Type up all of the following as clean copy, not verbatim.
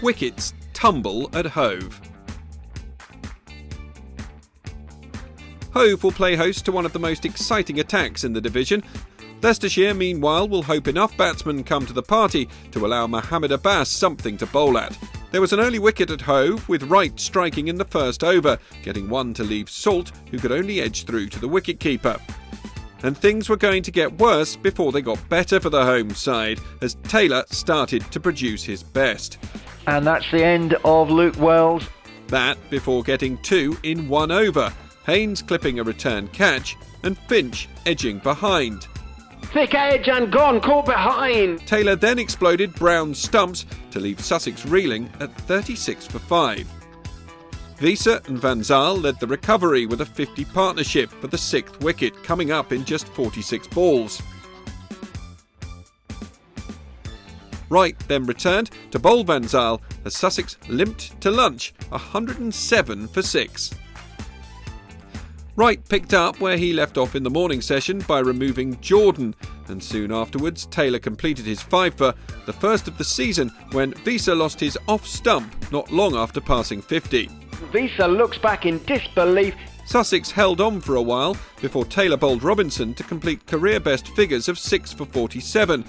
wickets tumble at Hove. Hove will play host to one of the most exciting attacks in the division. Leicestershire, meanwhile, will hope enough batsmen come to the party to allow Mohammed Abbas something to bowl at. There was an early wicket at Hove, with Wright striking in the first over, getting one to leave Salt, who could only edge through to the wicket-keeper. And things were going to get worse before they got better for the home side, as Taylor started to produce his best. And that's the end of Luke Wells. That before getting two in 1 over, Haynes clipping a return catch and Finch edging behind. Thick edge and gone, caught behind. Taylor then exploded Brown's stumps to leave Sussex reeling at 36 for 5. Visa and Van Zyl led the recovery with a 50 partnership for the 6th wicket coming up in just 46 balls. Wright then returned to bowl Van Zyl as Sussex limped to lunch 107 for 6. Wright picked up where he left off in the morning session by removing Jordan, and soon afterwards Taylor completed his 5-fer, the first of the season, when Visa lost his off stump not long after passing 50. Visa looks back in disbelief. Sussex held on for a while before Taylor bowled Robinson to complete career best figures of 6 for 47,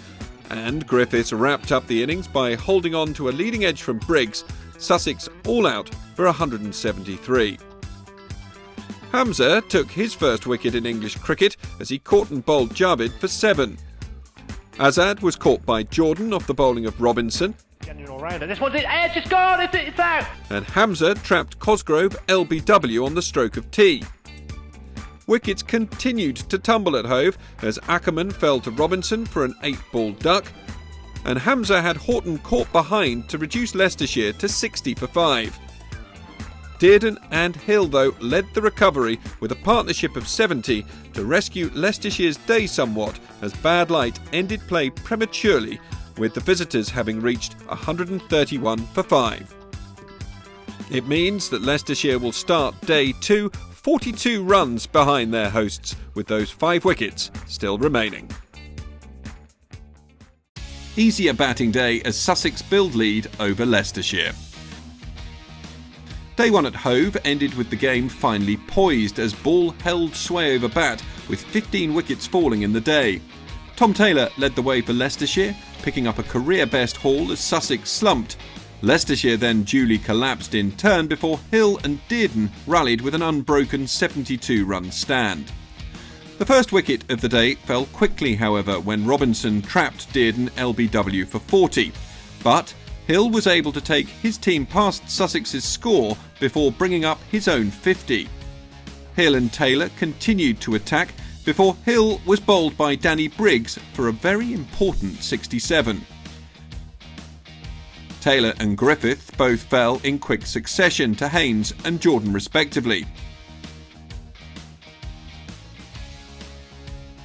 and Griffiths wrapped up the innings by holding on to a leading edge from Briggs, Sussex all out for 173. Hamza took his first wicket in English cricket as he caught and bowled Javid for 7. Azad was caught by Jordan off the bowling of Robinson. This one's it, edge, it's gone, it's out. And Hamza trapped Cosgrove LBW on the stroke of tea. Wickets continued to tumble at Hove as Ackerman fell to Robinson for an 8-ball duck, and Hamza had Horton caught behind to reduce Leicestershire to 60 for 5. Dearden and Hill, though, led the recovery with a partnership of 70 to rescue Leicestershire's day somewhat as bad light ended play prematurely, with the visitors having reached 131 for 5. It means that Leicestershire will start day 2 42 runs behind their hosts, with those 5 wickets still remaining. Easier batting day as Sussex build lead over Leicestershire. Day 1 at Hove ended with the game finally poised as ball held sway over bat, with 15 wickets falling in the day. Tom Taylor led the way for Leicestershire, picking up a career best haul as Sussex slumped. Leicestershire then duly collapsed in turn before Hill and Dearden rallied with an unbroken 72-run stand. The first wicket of the day fell quickly, however, when Robinson trapped Dearden LBW for 40. But Hill was able to take his team past Sussex's score before bringing up his own 50. Hill and Taylor continued to attack before Hill was bowled by Danny Briggs for a very important 67. Taylor and Griffith both fell in quick succession to Haynes and Jordan respectively.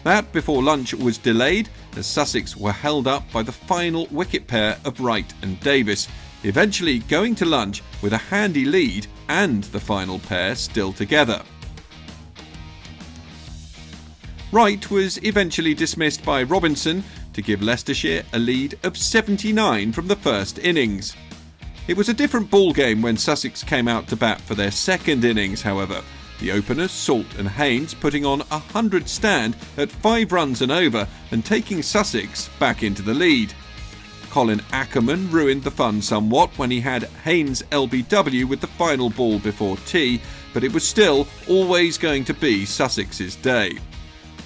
That before lunch was delayed as Sussex were held up by the final wicket pair of Wright and Davis, eventually going to lunch with a handy lead and the final pair still together. Wright was eventually dismissed by Robinson to give Leicestershire a lead of 79 from the first innings. It was a different ball game when Sussex came out to bat for their second innings, however. The openers, Salt and Haynes, putting on a 100 stand at 5 runs and over and taking Sussex back into the lead. Colin Ackerman ruined the fun somewhat when he had Haynes LBW with the final ball before tea, but it was still always going to be Sussex's day.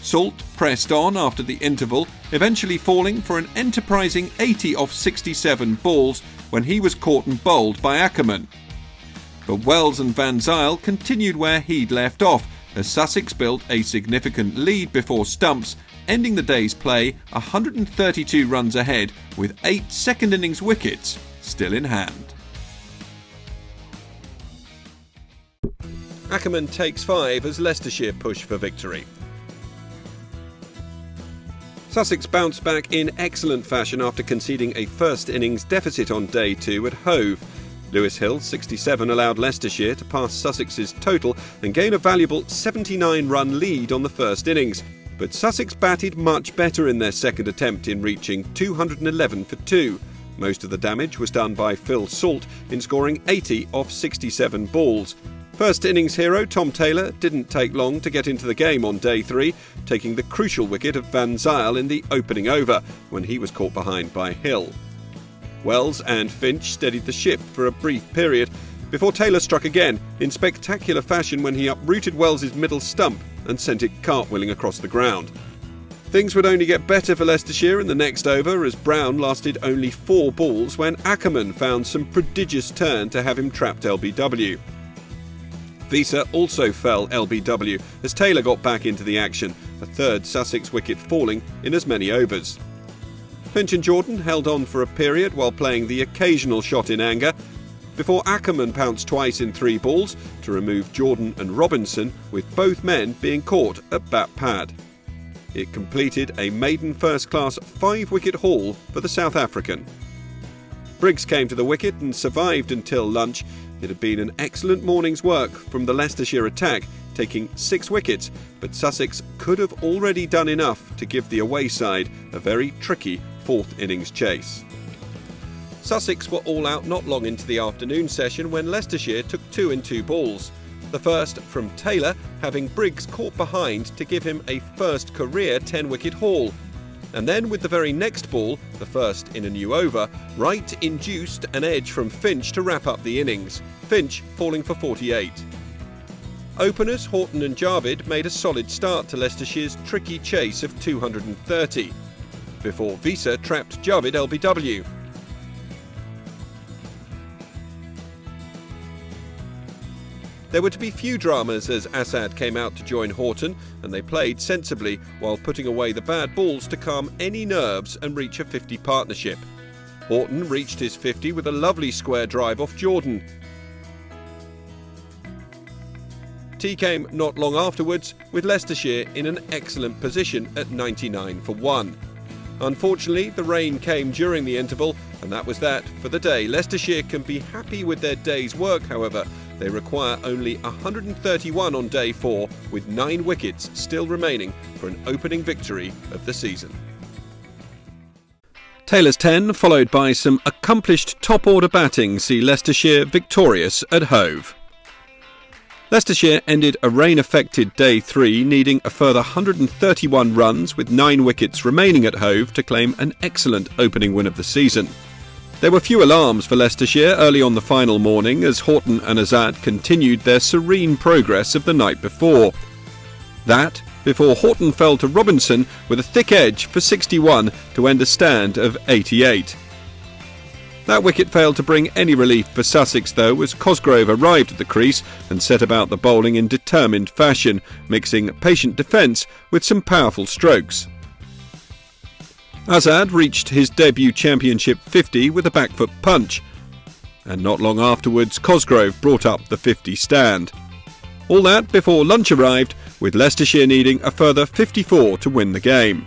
Salt pressed on after the interval, eventually falling for an enterprising 80 off 67 balls when he was caught and bowled by Ackerman. But Wells and Van Zyl continued where he'd left off as Sussex built a significant lead before stumps, ending the day's play 132 runs ahead with 8 second innings wickets still in hand. Ackerman takes 5 as Leicestershire push for victory. Sussex bounced back in excellent fashion after conceding a first innings deficit on day 2 at Hove. Lewis Hill's 67 allowed Leicestershire to pass Sussex's total and gain a valuable 79-run lead on the first innings. But Sussex batted much better in their second attempt in reaching 211 for 2. Most of the damage was done by Phil Salt in scoring 80 off 67 balls. First innings hero Tom Taylor didn't take long to get into the game on day 3, taking the crucial wicket of Van Zyl in the opening over when he was caught behind by Hill. Wells and Finch steadied the ship for a brief period before Taylor struck again in spectacular fashion when he uprooted Wells's middle stump and sent it cartwheeling across the ground. Things would only get better for Leicestershire in the next over as Brown lasted only 4 balls when Ackerman found some prodigious turn to have him trapped LBW. Visa also fell LBW as Taylor got back into the action, a third Sussex wicket falling in as many overs. Finch and Jordan held on for a period while playing the occasional shot in anger, before Ackerman pounced twice in 3 balls to remove Jordan and Robinson, with both men being caught at bat pad. It completed a maiden first-class 5-wicket haul for the South African. Briggs came to the wicket and survived until lunch. It had been an excellent morning's work from the Leicestershire attack, taking 6 wickets, but Sussex could have already done enough to give the away side a very tricky 4th innings chase. Sussex were all out not long into the afternoon session when Leicestershire took 2 in 2 balls. The first from Taylor, having Briggs caught behind to give him a first career 10-wicket haul. And then with the very next ball, the first in a new over, Wright induced an edge from Finch to wrap up the innings, Finch falling for 48. Openers Horton and Javid made a solid start to Leicestershire's tricky chase of 230, before Visa trapped Javid LBW. There were to be few dramas as Assad came out to join Horton, and they played sensibly while putting away the bad balls to calm any nerves and reach a 50 partnership. Horton reached his 50 with a lovely square drive off Jordan. Tea came not long afterwards, with Leicestershire in an excellent position at 99 for 1. Unfortunately, the rain came during the interval, and that was that for the day. Leicestershire can be happy with their day's work, however. They require only 131 on day 4, with 9 wickets still remaining for an opening victory of the season. Taylor's 10, followed by some accomplished top-order batting, see Leicestershire victorious at Hove. Leicestershire ended a rain-affected day 3, needing a further 131 runs with 9 wickets remaining at Hove to claim an excellent opening win of the season. There were few alarms for Leicestershire early on the final morning as Horton and Azad continued their serene progress of the night before. That before Horton fell to Robinson with a thick edge for 61 to end a stand of 88. That wicket failed to bring any relief for Sussex though, as Cosgrove arrived at the crease and set about the bowling in determined fashion, mixing patient defence with some powerful strokes. Azad reached his debut championship 50 with a back foot punch, and not long afterwards Cosgrove brought up the 50 stand. All that before lunch arrived, with Leicestershire needing a further 54 to win the game.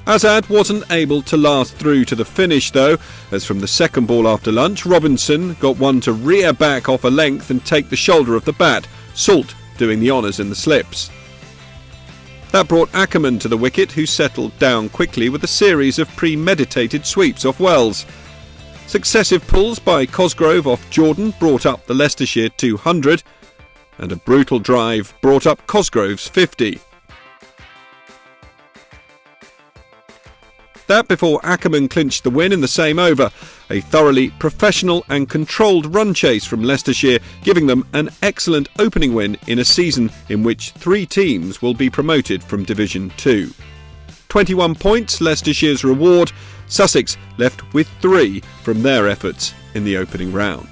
Azad wasn't able to last through to the finish though, as from the second ball after lunch, Robinson got one to rear back off a length and take the shoulder of the bat, Salt doing the honours in the slips. That brought Ackerman to the wicket, who settled down quickly with a series of premeditated sweeps off Wells. Successive pulls by Cosgrove off Jordan brought up the Leicestershire 200, and a brutal drive brought up Cosgrove's 50. That before Ackerman clinched the win in the same over, a thoroughly professional and controlled run chase from Leicestershire, giving them an excellent opening win in a season in which 3 teams will be promoted from Division 2. 21 points Leicestershire's reward, Sussex left with 3 from their efforts in the opening round.